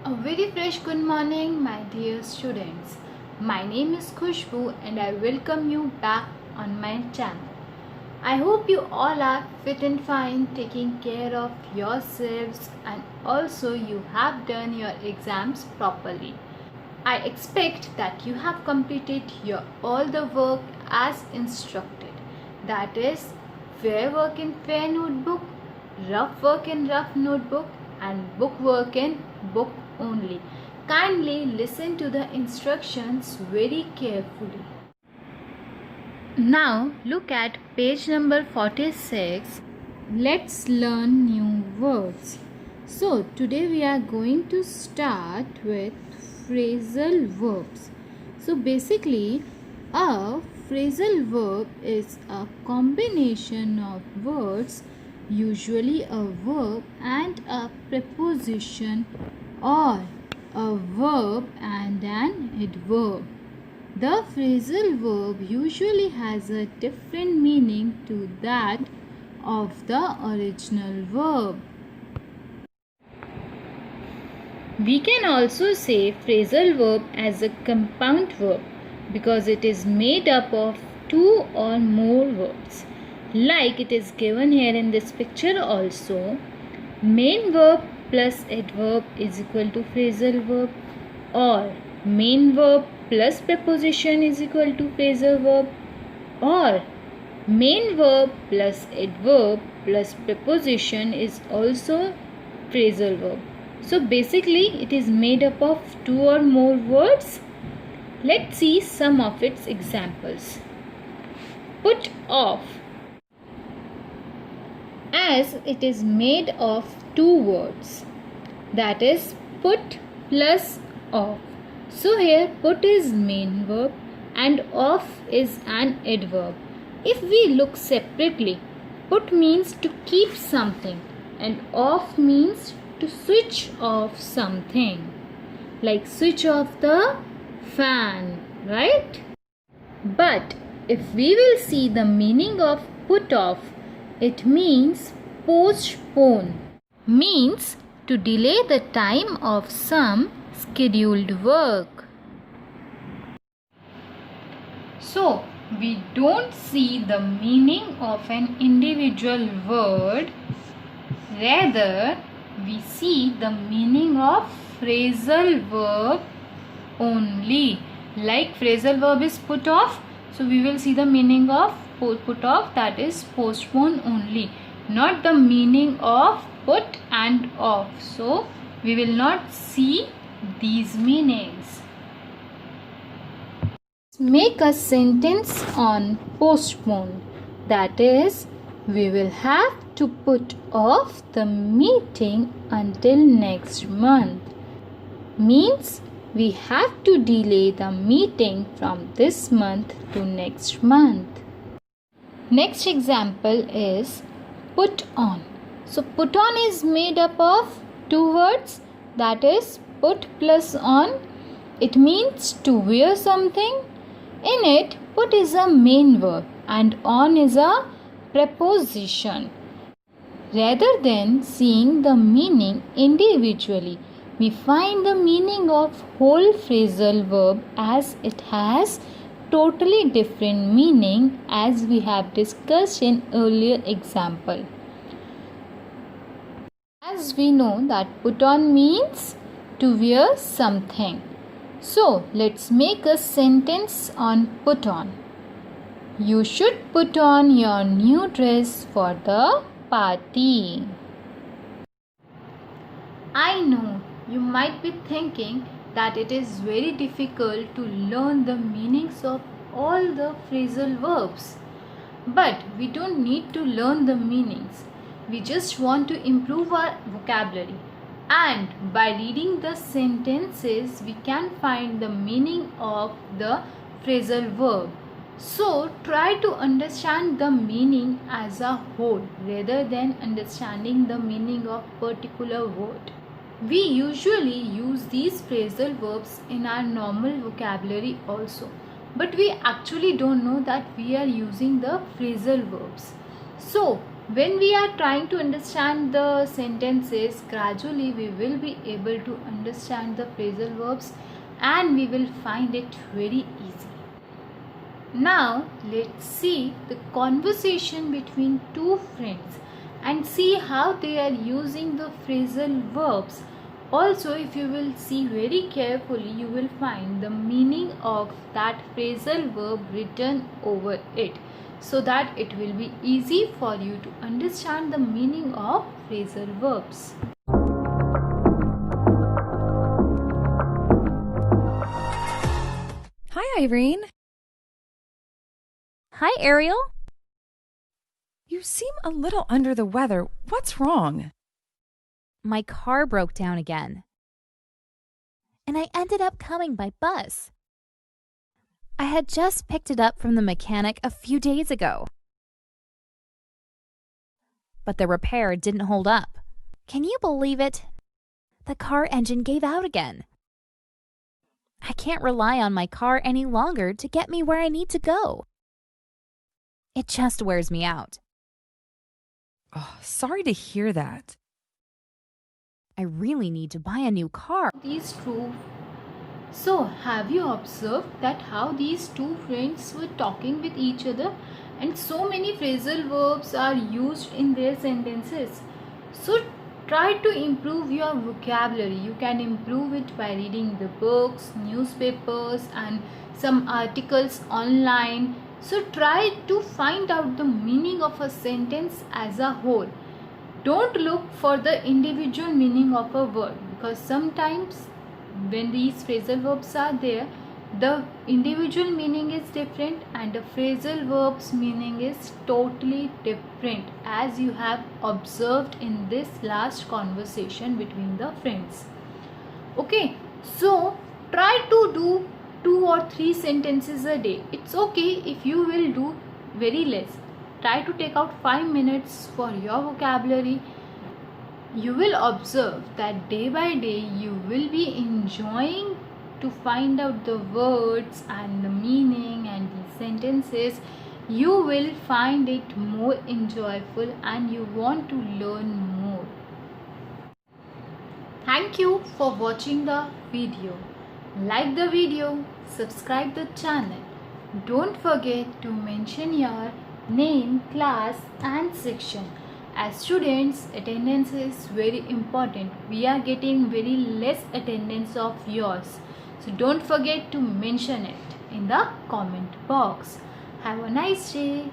A very fresh good morning, my dear students. My name is Khushbu and I welcome you back on my channel. I hope you all are fit and fine, taking care of yourselves, and also you have done your exams properly. I expect that you have completed your all the work as instructed. That is, fair work in fair notebook, rough work in rough notebook, and book work in book only. Kindly listen to the instructions very carefully. Now look at page number 46. Let's learn new words. So today we are going to start with phrasal verbs. So basically a phrasal verb is a combination of words, usually a verb and a preposition, or a verb and an adverb. The phrasal verb usually has a different meaning to that of the original verb. We can also say phrasal verb as a compound verb because it is made up of two or more verbs. Like it is given here in this picture also. Main verb plus adverb is equal to phrasal verb, or main verb plus preposition is equal to phrasal verb, or main verb plus adverb plus preposition is also phrasal verb. So basically it is made up of two or more words. Let's see some of its examples. Put off, as it is made of two words, that is put plus off. So here put is main verb and off is an adverb. If we look separately, put means to keep something and off means to switch off something, like switch off the fan, right? But if we will see the meaning of put off, it means postpone, means to delay the time of some scheduled work. So we don't see the meaning of an individual word, rather we see the meaning of phrasal verb only. Like phrasal verb is put off, so we will see the meaning of put off, that is postpone only, not the meaning of put and off. So we will not see these meanings. Make a sentence on postpone, that is we will have to put off the meeting until next month, means we have to delay the meeting from this month to next month. Next example is put on. So put on is made up of two words, that is put plus on. It means to wear something. In it, put is a main verb and on is a preposition. Rather than seeing the meaning individually, we find the meaning of whole phrasal verb as it has totally different meaning, as we have discussed in earlier example. As we know that put on means to wear something. So let's make a sentence on put on. You should put on your new dress for the party. I know you might be thinking that it is very difficult to learn the meanings of all the phrasal verbs. But we don't need to learn the meanings. We just want to improve our vocabulary. And by reading the sentences, we can find the meaning of the phrasal verb. So try to understand the meaning as a whole rather than understanding the meaning of particular word. We usually use these phrasal verbs in our normal vocabulary also, but we actually don't know that we are using the phrasal verbs. So When we are trying to understand the sentences, gradually we will be able to understand the phrasal verbs and we will find it very easy. Now let's see the conversation between two friends and see how they are using the phrasal verbs. Also, if you will see very carefully, you will find the meaning of that phrasal verb written over it, so that it will be easy for you to understand the meaning of phrasal verbs. Hi, Irene. Hi, Ariel. You seem a little under the weather. What's wrong? My car broke down again, and I ended up coming by bus. I had just picked it up from the mechanic a few days ago, but the repair didn't hold up. Can you believe it? The car engine gave out again. I can't rely on my car any longer to get me where I need to go. It just wears me out. Oh, sorry to hear that. I really need to buy a new car. These two. So, have you observed that how these two friends were talking with each other and so many phrasal verbs are used in their sentences? So, try to improve your vocabulary. You can improve it by reading the books, newspapers, and some articles online. So, try to find out the meaning of a sentence as a whole. Don't look for the individual meaning of a word, because sometimes when these phrasal verbs are there, the individual meaning is different and the phrasal verbs meaning is totally different, as you have observed in this last conversation between the friends. Okay, so try to do 2 or 3 sentences a day. It's okay if you will do very less. Try to take out 5 minutes for your vocabulary. You will observe that day by day you will be enjoying to find out the words and the meaning and the sentences. You will find it more enjoyable and you want to learn more. Thank you for watching the video. Like the video, subscribe the channel. Don't forget to mention your name, class and section. As students, attendance is very important. We are getting very less attendance of yours. So don't forget to mention it in the comment box. Have a nice day.